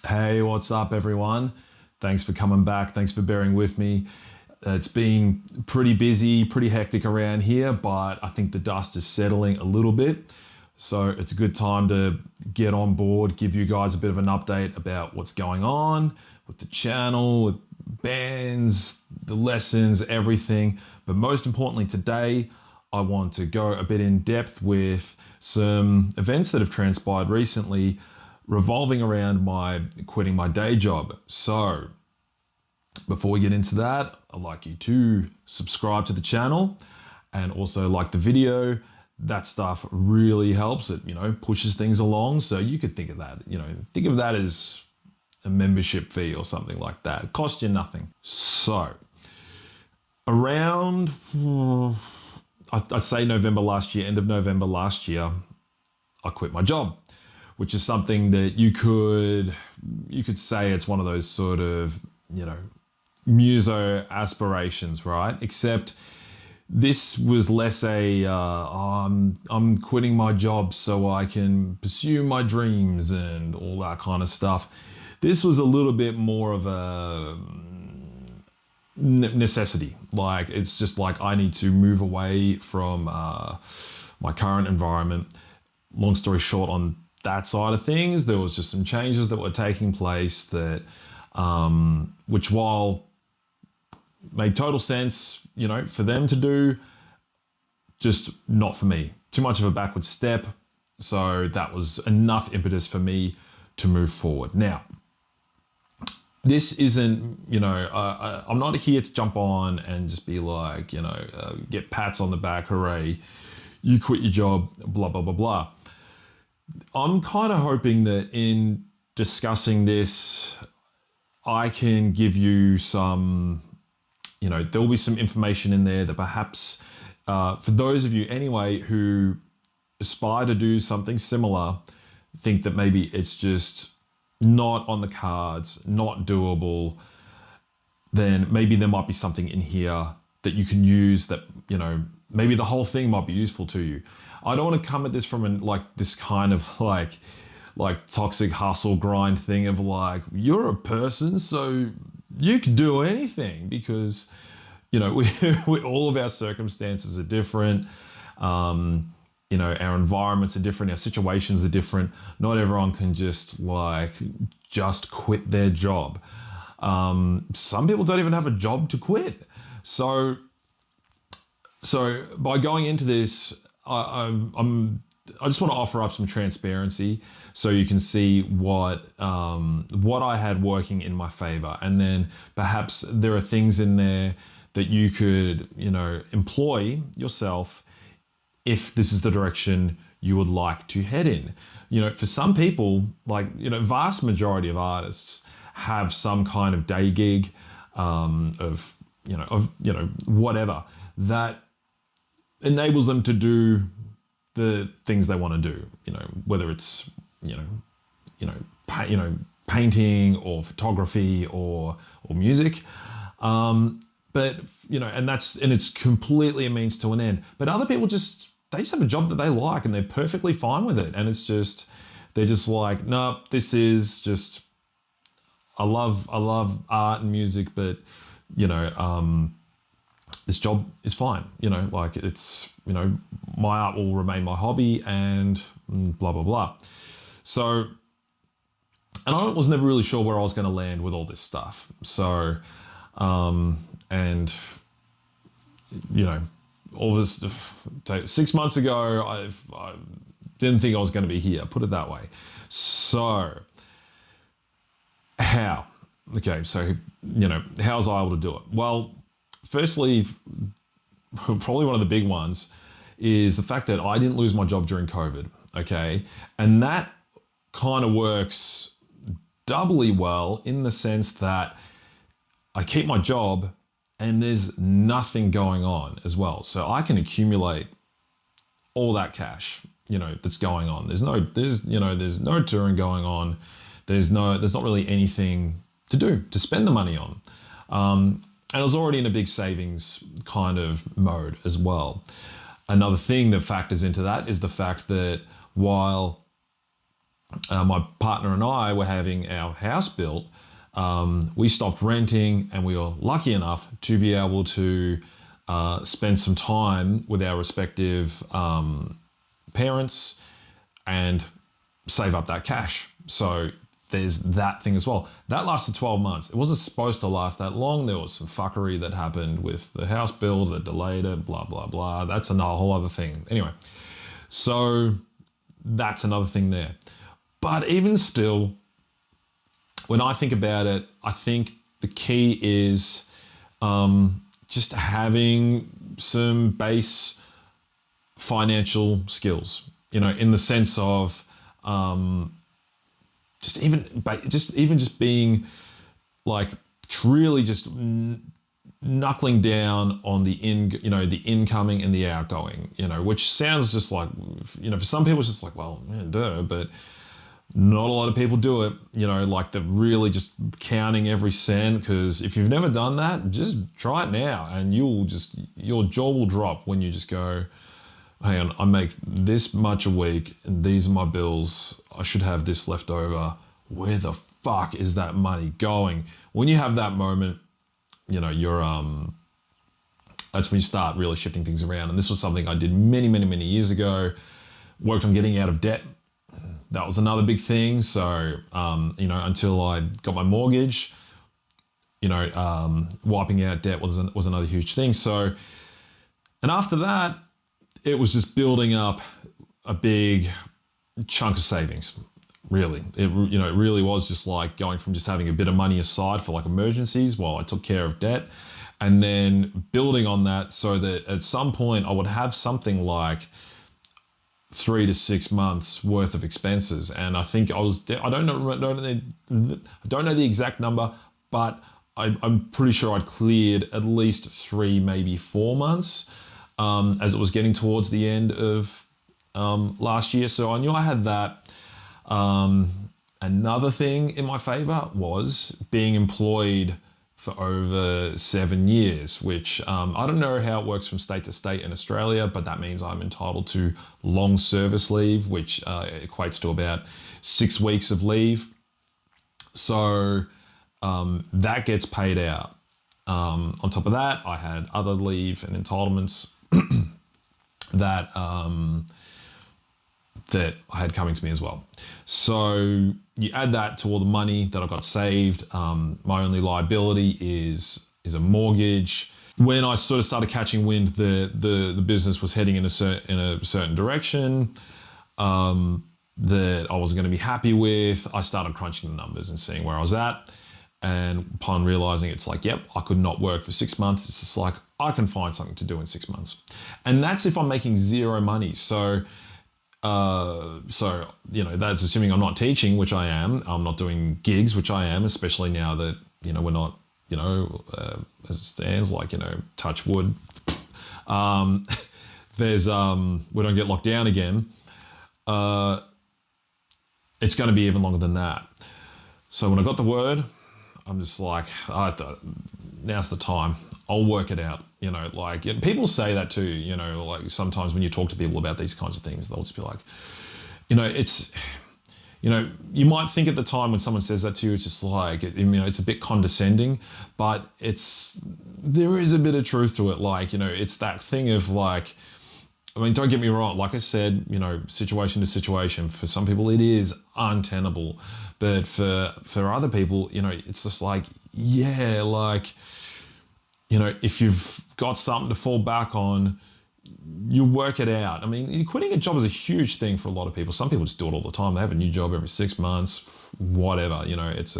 Hey, what's up, everyone? Thanks for coming back. Thanks for bearing with me. It's been pretty busy, pretty hectic around here, but I think the dust is settling a little bit. So it's a good time to get on board, give you guys a bit of an update about what's going on with the channel, with bands, the lessons, everything. But most importantly, today, I want to go a bit in depth with some events that have transpired recently revolving around my quitting my day job. So, before we get into that, I'd like you to subscribe to the channel and also like the video. That stuff really helps. It, pushes things along. So you could think of that, think of that as a membership fee or something like that. It costs you nothing. So, around, I'd say November last year, end of November last year, I quit my job, which is something that you could say it's one of those sort of, muso aspirations, right? Except this was less I'm quitting my job so I can pursue my dreams and all that kind of stuff. This was a little bit more of a necessity. Like, it's just like I need to move away from my current environment. Long story short, on that side of things, there was just some changes that were taking place that, which while made total sense, for them to do, just not for me. Too much of a backward step. So that was enough impetus for me to move forward. Now, this isn't, I'm not here to jump on and just be like, get pats on the back, hooray, you quit your job, blah, blah, blah, blah. I'm kind of hoping that in discussing this, I can give you some, there'll be some information in there that perhaps, for those of you anyway who aspire to do something similar, think that maybe it's just not on the cards, not doable, then maybe there might be something in here that you can use that, maybe the whole thing might be useful to you. I don't want to come at this from this kind of like toxic hustle grind thing of like, you're a person, so you can do anything, because, we all of our circumstances are different. Our environments are different. Our situations are different. Not everyone can just quit their job. Some people don't even have a job to quit. So by going into this, I just want to offer up some transparency so you can see what I had working in my favor, and then perhaps there are things in there that you could employ yourself if this is the direction you would like to head in. For some people, vast majority of artists have some kind of day gig of whatever that enables them to do the things they want to do, whether it's, painting or photography or music. But, and it's completely a means to an end. But other people they just have a job that they like and they're perfectly fine with it. And they're just like, no, this is just, I love art and music, but, this job is fine. It's, my art will remain my hobby and blah, blah, blah. So, and I was never really sure where I was going to land with all this stuff. So, and, all this, 6 months ago, I didn't think I was going to be here, put it that way. So, how? Okay, so, how was I able to do it? Well, firstly, probably one of the big ones is the fact that I didn't lose my job during COVID, okay? And that kind of works doubly well in the sense that I keep my job and there's nothing going on as well. So I can accumulate all that cash, that's going on. There's no touring going on. There's not really anything to do, to spend the money on. And I was already in a big savings kind of mode as well. Another thing that factors into that is the fact that while my partner and I were having our house built, we stopped renting, and we were lucky enough to be able to spend some time with our respective parents and save up that cash. So there's that thing as well. That lasted 12 months. It wasn't supposed to last that long. There was some fuckery that happened with the house build that delayed it, blah, blah, blah. That's a whole other thing. Anyway, so that's another thing there. But even still, when I think about it, I think the key is just having some base financial skills, in the sense of just being like really just knuckling down on the incoming and the outgoing, which sounds just like, for some people it's just like, well, yeah, duh, but not a lot of people do it, like they're really just counting every cent, because if you've never done that, just try it now and your jaw will drop when you just go, hang on, I make this much a week and these are my bills. I should have this left over. Where the fuck is that money going? When you have that moment, you're that's when you start really shifting things around. And this was something I did many, many, many years ago. Worked on getting out of debt. That was another big thing. So, until I got my mortgage, wiping out debt was another huge thing. So, and after that, it was just building up a big chunk of savings. Really, it really was just like going from just having a bit of money aside for like emergencies while I took care of debt, and then building on that so that at some point I would have something like 3 to 6 months worth of expenses. And I think I don't know the exact number, but I'm pretty sure I'd cleared at least 3, maybe 4 months as it was getting towards the end of last year. So I knew I had that. Another thing in my favor was being employed for over 7 years, which I don't know how it works from state to state in Australia, but that means I'm entitled to long service leave, which equates to about 6 weeks of leave. So that gets paid out. On top of that, I had other leave and entitlements that I had coming to me as well. So you add that to all the money that I got saved. My only liability is a mortgage. When I sort of started catching wind that the business was heading in a certain direction that I wasn't going to be happy with, I started crunching the numbers and seeing where I was at. And upon realizing it's like, yep, I could not work for 6 months. It's just like, I can find something to do in 6 months. And that's if I'm making zero money. So that's assuming I'm not teaching, which I am. I'm not doing gigs, which I am, especially now that, we're not, as it stands, like, touch wood. We don't get locked down again. It's going to be even longer than that. So when I got the word, I'm just like, now's the time. I'll work it out. People say that too, like sometimes when you talk to people about these kinds of things, they'll just be like, it's, you might think at the time when someone says that to you, it's just like, it's a bit condescending, but there is a bit of truth to it. Like, it's that thing of like, don't get me wrong. Like I said, situation to situation, for some people it is untenable, but for other people, it's just like, yeah, like, if you've got something to fall back on, you work it out. I mean, quitting a job is a huge thing for a lot of people. Some people just do it all the time. They have a new job every 6 months, whatever. It's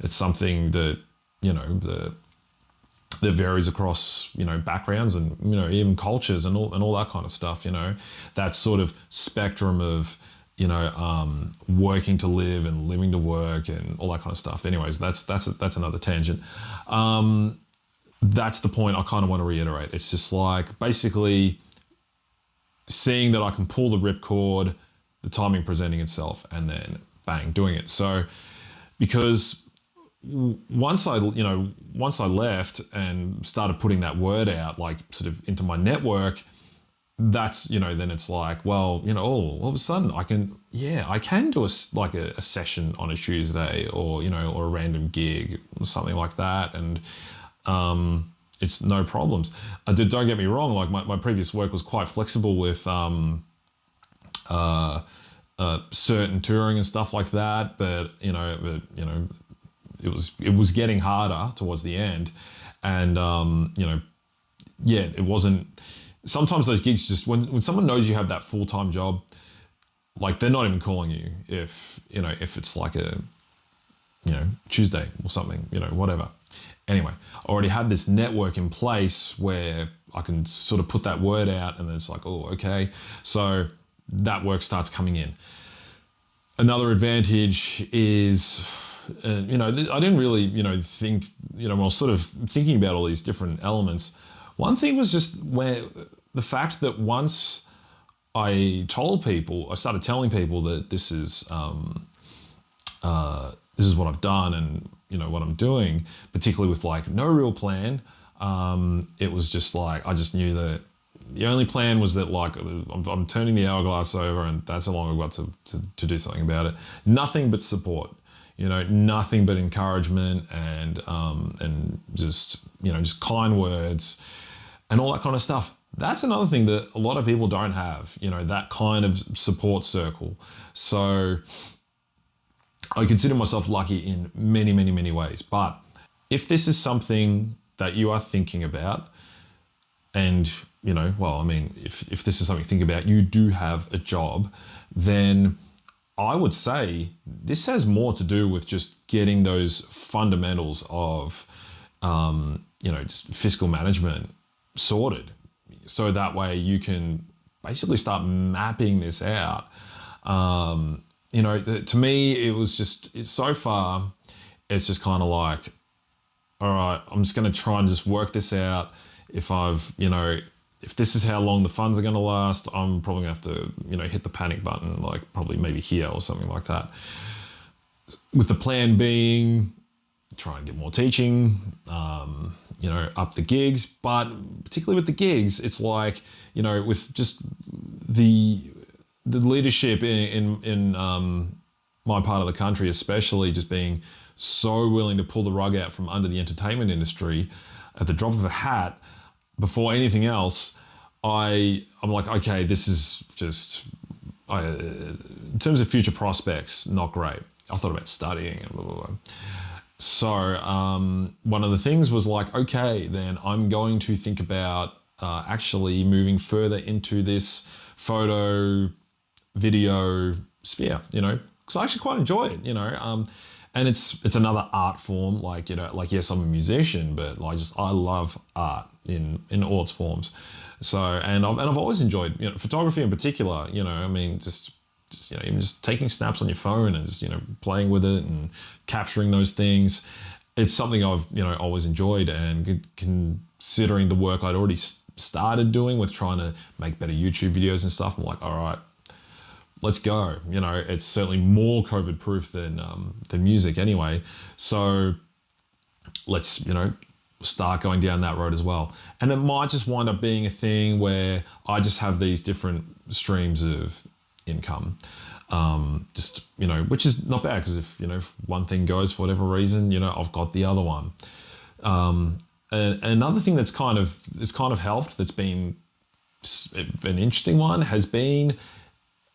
something that that varies across backgrounds and even cultures and all that kind of stuff. That sort of spectrum of working to live and living to work and all that kind of stuff. Anyways, that's another tangent. That's the point I kind of want to reiterate. It's just like basically seeing that I can pull the ripcord, the timing presenting itself, and then bang, doing it. So because once I left and started putting that word out, like sort of into my network, that's, then it's like, well, all of a sudden I can do a session on a Tuesday, or, or a random gig or something like that. And it's no problems. Don't get me wrong. Like my previous work was quite flexible with certain touring and stuff like that. But, it was getting harder towards the end. And, it wasn't, sometimes those gigs just, when someone knows you have that full-time job, like they're not even calling you if it's like a, Tuesday or something, whatever. Anyway, I already had this network in place where I can sort of put that word out, and then it's like, oh, okay. So that work starts coming in. Another advantage is, I didn't really, think, I was sort of thinking about all these different elements. One thing was just where the fact that once I started telling people that this is what I've done, and what I'm doing, particularly with like no real plan. It was just like, I just knew that the only plan was that like I'm turning the hourglass over, and that's how long I've got to do something about it. Nothing but support, nothing but encouragement, and just just kind words and all that kind of stuff. That's another thing that a lot of people don't have, that kind of support circle. So I consider myself lucky in many, many, many ways. But if this is something that you are thinking about, and, if this is something to think about, you do have a job, then I would say this has more to do with just getting those fundamentals of, just fiscal management sorted. So that way you can basically start mapping this out. To me, it was just, so far, it's just kind of like, all right, I'm just going to try and just work this out. If if this is how long the funds are going to last, I'm probably going to have to, hit the panic button, like probably maybe here or something like that. With the plan being, try and get more teaching, up the gigs. But particularly with the gigs, it's like, with just the leadership in my part of the country, especially, just being so willing to pull the rug out from under the entertainment industry at the drop of a hat before anything else. I'm like, okay, this is just, in terms of future prospects, not great. I thought about studying and blah, blah, blah. So one of the things was like, okay, then I'm going to think about actually moving further into this photo, video sphere, because I actually quite enjoy it, and it's another art form, like, yes, I'm a musician, but I love art in all its forms. So, and I've always enjoyed, photography in particular, just even just taking snaps on your phone and just, playing with it and capturing those things. It's something I've, always enjoyed, and considering the work I'd already started doing with trying to make better YouTube videos and stuff, I'm like, all right, let's go. It's certainly more COVID proof than music anyway. So let's, start going down that road as well. And it might just wind up being a thing where I just have these different streams of income. Which is not bad, because if one thing goes for whatever reason, I've got the other one. And another thing it's kind of helped, that's been an interesting one, has been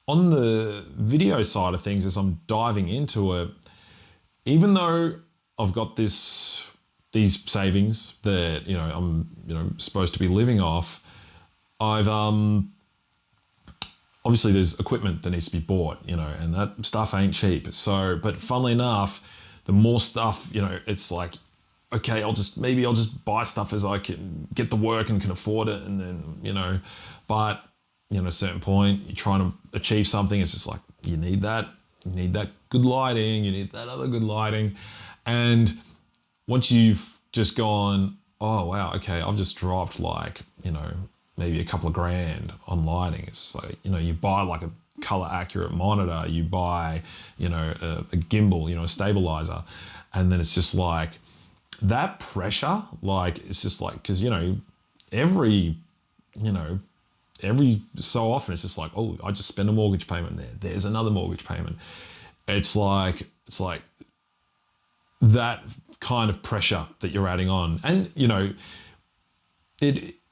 on the video side of things. As I'm diving into it, even though I've got these savings that I'm supposed to be living off, I've obviously there's equipment that needs to be bought, and that stuff ain't cheap. So, but funnily enough, the more stuff, it's like, okay, I'll just buy stuff as I can get the work and can afford it, and then but at a certain point, you're trying to achieve something. It's just like, you need that good lighting, you need that other good lighting, and once you've just gone, oh wow, okay, I've just dropped like, maybe a couple of grand on lighting. It's like, you buy like a color accurate monitor, you buy, a gimbal, a stabilizer. And then it's just like that pressure, like, it's just like, cause every, every so often it's just like, oh, I just spent a mortgage payment there. There's another mortgage payment. It's like that kind of pressure that you're adding on. And,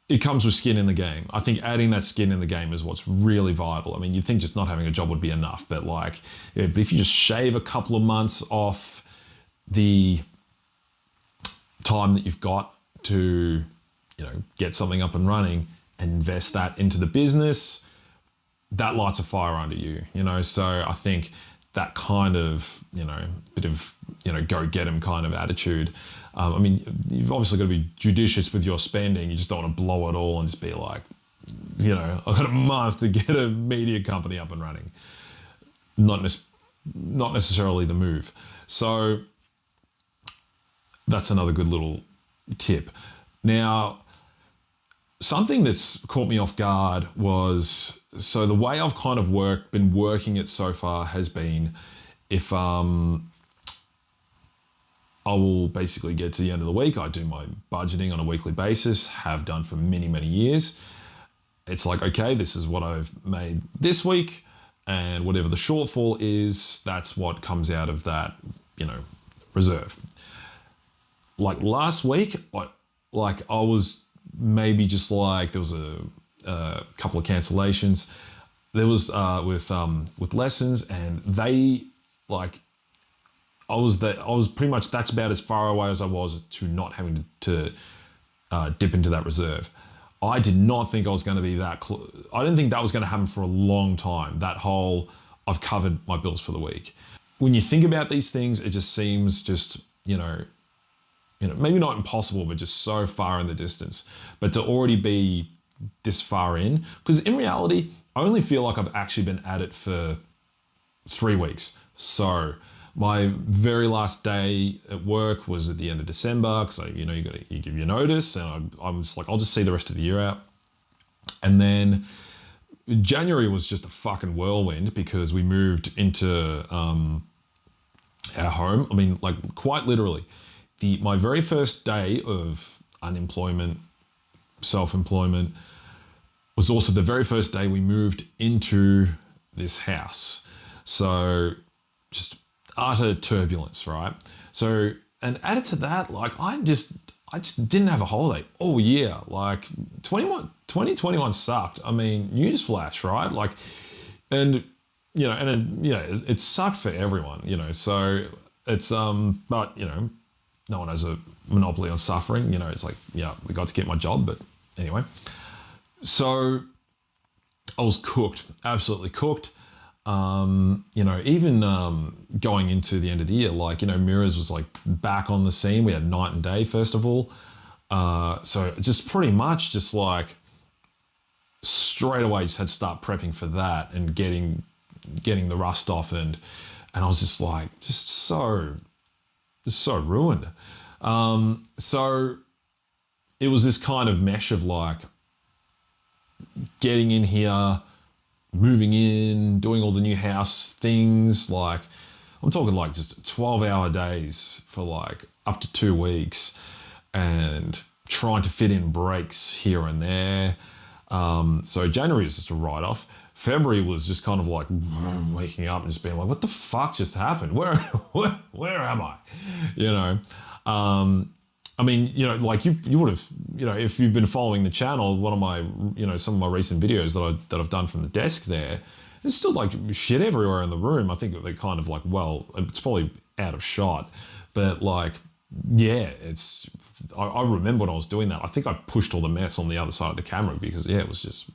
it comes with skin in the game. I think adding that skin in the game is what's really vital. I mean, you'd think just not having a job would be enough, but if you just shave a couple of months off the time that you've got to, get something up and running and invest that into the business, that lights a fire under you, So I think that kind of, bit of, go get 'em kind of attitude. I mean, you've obviously got to be judicious with your spending. You just don't want to blow it all and just be like, I've got a month to get a media company up and running. Not necessarily the move. So that's another good little tip. Now, something that's caught me off guard was, so the way I've kind of been working it so far has been, if I will basically get to the end of the week, I do my budgeting on a weekly basis, have done for many, many years. It's like, okay, this is what I've made this week, and whatever the shortfall is, that's what comes out of that, reserve. Like last week, I was maybe just like, there was a couple of cancellations. There was with lessons, and they I was pretty much, that's about as far away as I was to not having to dip into that reserve. I did not think I was going to be that close. I didn't think that was going to happen for a long time. That whole, I've covered my bills for the week. When you think about these things, it just seems just, maybe not impossible, but just so far in the distance. But to already be this far in, because in reality, I only feel like I've actually been at it for 3 weeks. So my very last day at work was at the end of December, because you give your notice, and I'm just like, I'll just see the rest of the year out. And then January was just a fucking whirlwind because we moved into our home. I mean, quite literally, my very first day of unemployment, self-employment, was also the very first day we moved into this house. So just utter turbulence, right? So, and added to that, I just didn't have a holiday all year. 2021 sucked. I mean, newsflash, right? It sucked for everyone, so it's, but, no one has a monopoly on suffering, it's like, yeah, we got to keep my job, but anyway. So I was cooked, absolutely cooked. Even going into the end of the year, Mirrors was back on the scene. We had Night and Day Festival. So just pretty much just straight away just had to start prepping for that and getting the rust off, and I was just so ruined. So it was this kind of mesh of getting in here, moving in, doing all the new house things. I'm talking just 12-hour days for up to 2 weeks, and trying to fit in breaks here and there. So January was just a write-off. February was just kind of waking up and just being like, what the fuck just happened? Where am I? I mean, you would have, if you've been following the channel, one of my, some of my recent videos that I've done from the desk there, there's still shit everywhere in the room. I think they're kind of well, it's probably out of shot, but yeah, I remember when I was doing that, I think I pushed all the mess on the other side of the camera because it was just,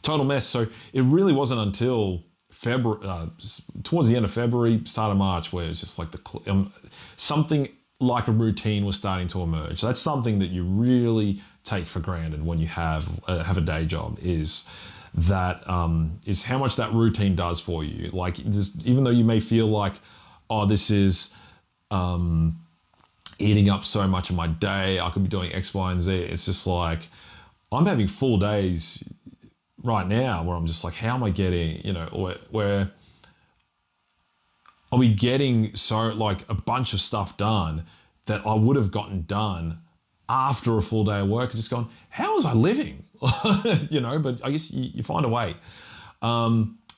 total mess. So it really wasn't until February, towards the end of February, start of March, where it's just something like a routine was starting to emerge. That's something that you really take for granted when you have a day job, is that is how much that routine does for you. Even though you may feel this is eating up so much of my day, I could be doing X, Y, and Z. It's just I'm having full days right now where I'm just how am I getting, where are we getting so a bunch of stuff done that I would have gotten done after a full day of work, and just gone, how was I living? but I guess you find a way.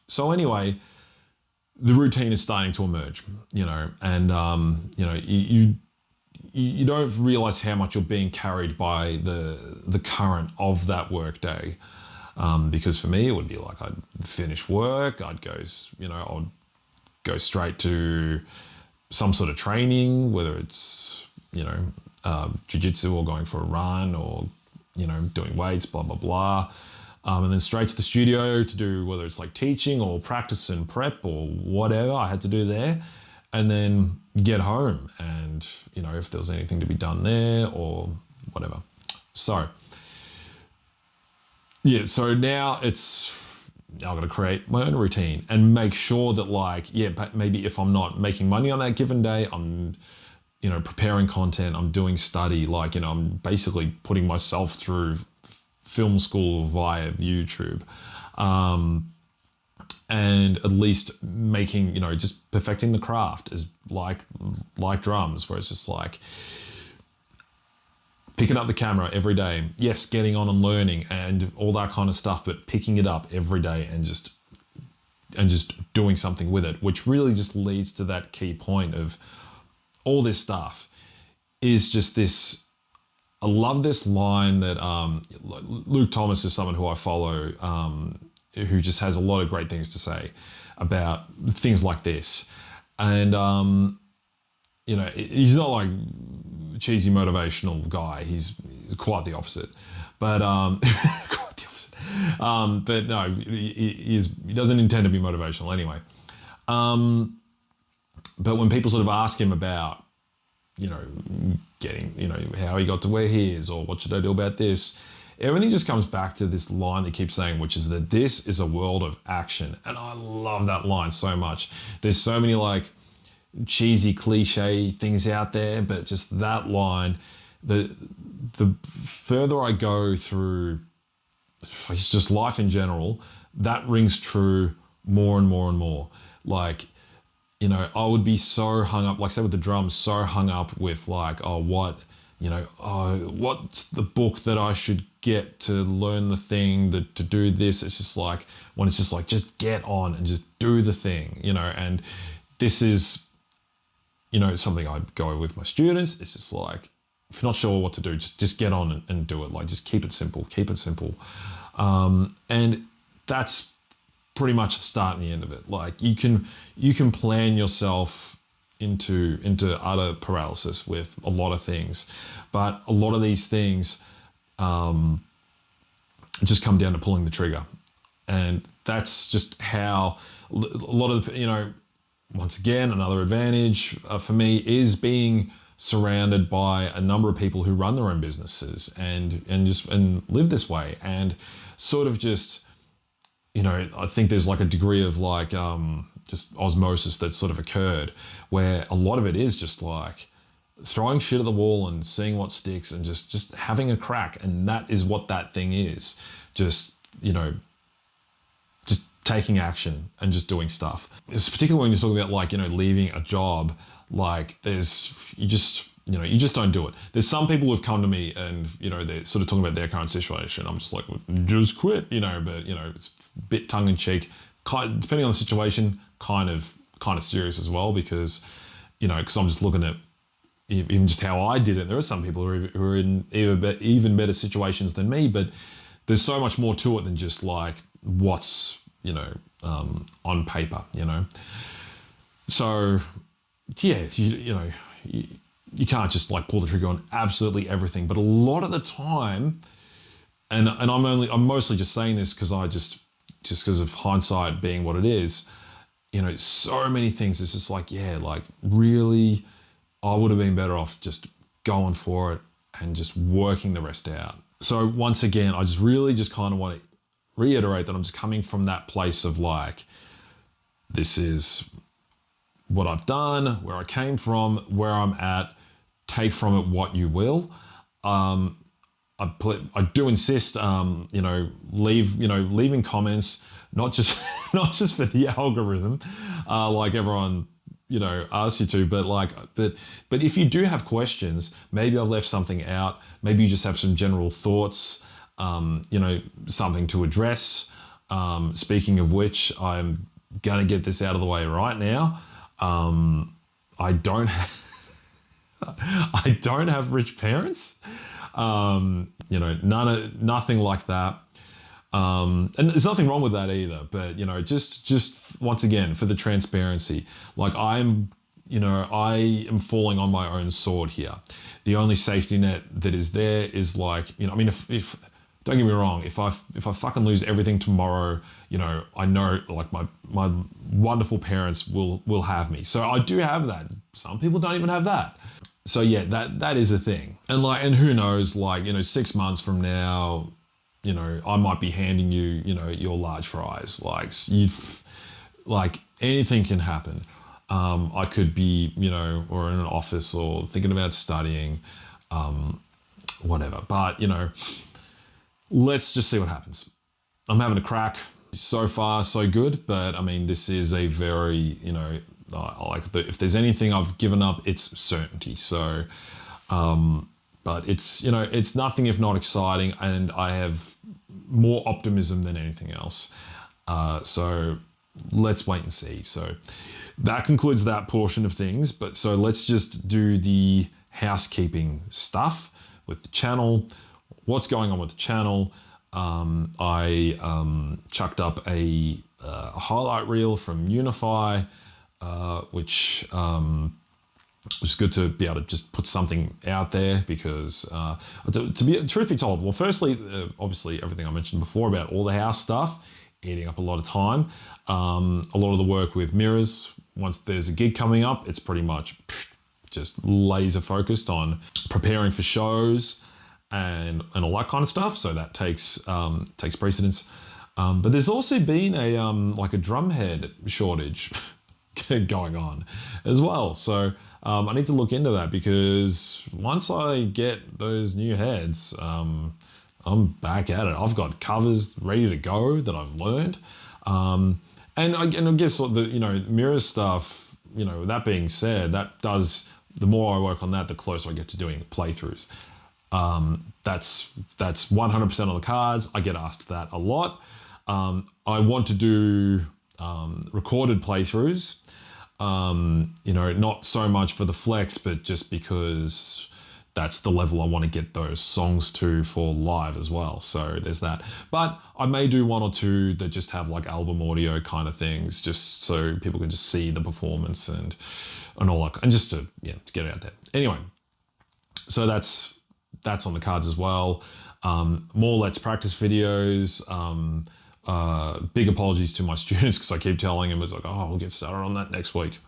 So anyway, the routine is starting to emerge, and you don't realize how much you're being carried by the current of that work day. Because for me, it would be like I'd finish work, I'd go straight to some sort of training, whether it's, jiu-jitsu or going for a run or, doing weights, blah, blah, blah. And then straight to the studio to do whether it's like teaching or practice and prep or whatever I had to do there. And then get home and, if there was anything to be done there or whatever. So, yeah, so now I've got to create my own routine and make sure that but maybe if I'm not making money on that given day, I'm, preparing content, I'm doing study, I'm basically putting myself through film school via YouTube. And at least making, just perfecting the craft is like drums, where it's just like picking up the camera every day. Yes, getting on and learning and all that kind of stuff, but picking it up every day and just doing something with it, which really just leads to that key point of all this stuff is just this. I love this line that Luke Thomas is someone who I follow, who just has a lot of great things to say about things like this. And, he's not like a cheesy motivational guy. He's quite the opposite. But, quite the opposite. But no, he doesn't intend to be motivational anyway. But when people sort of ask him about, getting, how he got to where he is or what should I do about this, everything just comes back to this line they keep saying, which is that this is a world of action. And I love that line so much. There's so many cheesy cliche things out there, but just that line, the further I go through it's just life in general, that rings true more and more and more. I would be so hung up, say with the drums, so hung up with what's the book that I should get to learn the thing, to do this. It's just when it's just just get on and just do the thing, and this is, something I go with my students. It's just if you're not sure what to do, just get on and do it. Just keep it simple. And that's pretty much the start and the end of it. You can plan yourself into utter paralysis with a lot of things, but a lot of these things just come down to pulling the trigger. And that's just how a lot of once again, another advantage for me is being surrounded by a number of people who run their own businesses and live this way, and sort of just, I think there's a degree of just osmosis that's sort of occurred, where a lot of it is just throwing shit at the wall and seeing what sticks and just having a crack. And that is what that thing is. Just, just taking action and just doing stuff. It's particularly when you're talking about leaving a job, you just don't do it. There's some people who've come to me and, they're sort of talking about their current situation. I'm just just quit, but, it's a bit tongue in cheek, depending on the situation, kind of serious as well, because I'm just looking at even just how I did it. There are some people who are in even better situations than me, but there's so much more to it than just what's, on paper, So, yeah, you can't just pull the trigger on absolutely everything. But a lot of the time, and I'm mostly just saying this because because of hindsight being what it is, so many things. It's just really, I would have been better off just going for it and just working the rest out. So once again, I just kind of want to reiterate that I'm just coming from that place of this is what I've done, where I came from, where I'm at. Take from it what you will. I do insist, leaving comments, not just for the algorithm, everyone, asks you to, but if you do have questions, maybe I've left something out, maybe you just have some general thoughts, something to address. Speaking of which, I'm gonna get this out of the way right now. I don't I don't have rich parents. Nothing like that. And there's nothing wrong with that either. But just once again for the transparency, like I am falling on my own sword here. The only safety net that is there is like, if don't get me wrong, if I fucking lose everything tomorrow, I know like my wonderful parents will have me. So I do have that. Some people don't even have that. So yeah, that is a thing. And who knows, 6 months from now, I might be handing you, your large fries. Like anything can happen. I could be, or in an office or thinking about studying, whatever. But, let's just see what happens. I'm having a crack. So far, so good. But I mean, this is a very, if there's anything I've given up, it's certainty. So, but it's nothing if not exciting, and I have more optimism than anything else. So let's wait and see. So that concludes that portion of things. But so let's just do the housekeeping stuff with the channel. What's going on with the channel? I chucked up a highlight reel from Unify, which was good to be able to just put something out there because, truth be told, well, firstly, obviously everything I mentioned before about all the house stuff, eating up a lot of time. A lot of the work with mirrors, once there's a gig coming up, it's pretty much just laser focused on preparing for shows and all that kind of stuff. So that takes precedence. But there's also been a drumhead shortage going on as well. So I need to look into that because once I get those new heads, I'm back at it. I've got covers ready to go that I've learned. And I guess the mirror stuff, that being said, the more I work on that, the closer I get to doing playthroughs. That's 100% on the cards. I get asked that a lot. I want to do recorded playthroughs, not so much for the flex, but just because that's the level I want to get those songs to for live as well. So there's that. But I may do one or two that just have like album audio kind of things, just so people can just see the performance and all that, and just to get it out there. Anyway, so that's on the cards as well. More Let's Practice videos. Big apologies to my students because I keep telling them, it's like, we'll get started on that next week.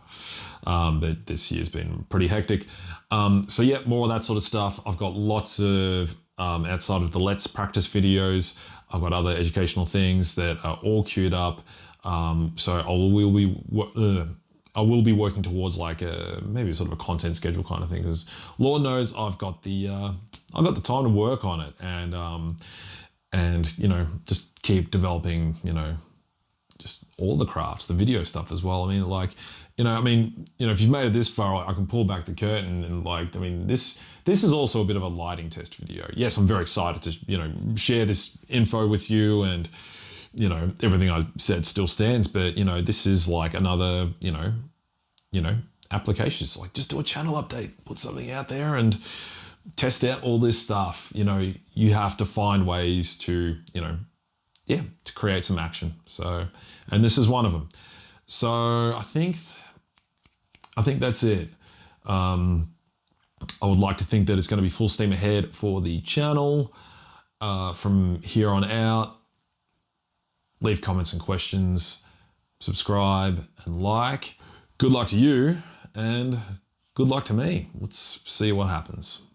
But this year's been pretty hectic. So yeah, more of that sort of stuff. I've got lots of, outside of the Let's Practice videos, I've got other educational things that are all queued up. So I will be working towards maybe sort of a content schedule kind of thing, because Lord knows I've got the time to work on it and just keep developing, just all the crafts, the video stuff as well. I mean, if you've made it this far, I can pull back the curtain and this is also a bit of a lighting test video. Yes, I'm very excited to, share this info with you, and, everything I said still stands, but, this is like another, application. It's like, just do a channel update, put something out there and test out all this stuff. You have to find ways to, to create some action. So, and this is one of them. So I think that's it. I would like to think that it's going to be full steam ahead for the channel from here on out. Leave comments and questions, subscribe and like. Good luck to you and good luck to me. Let's see what happens.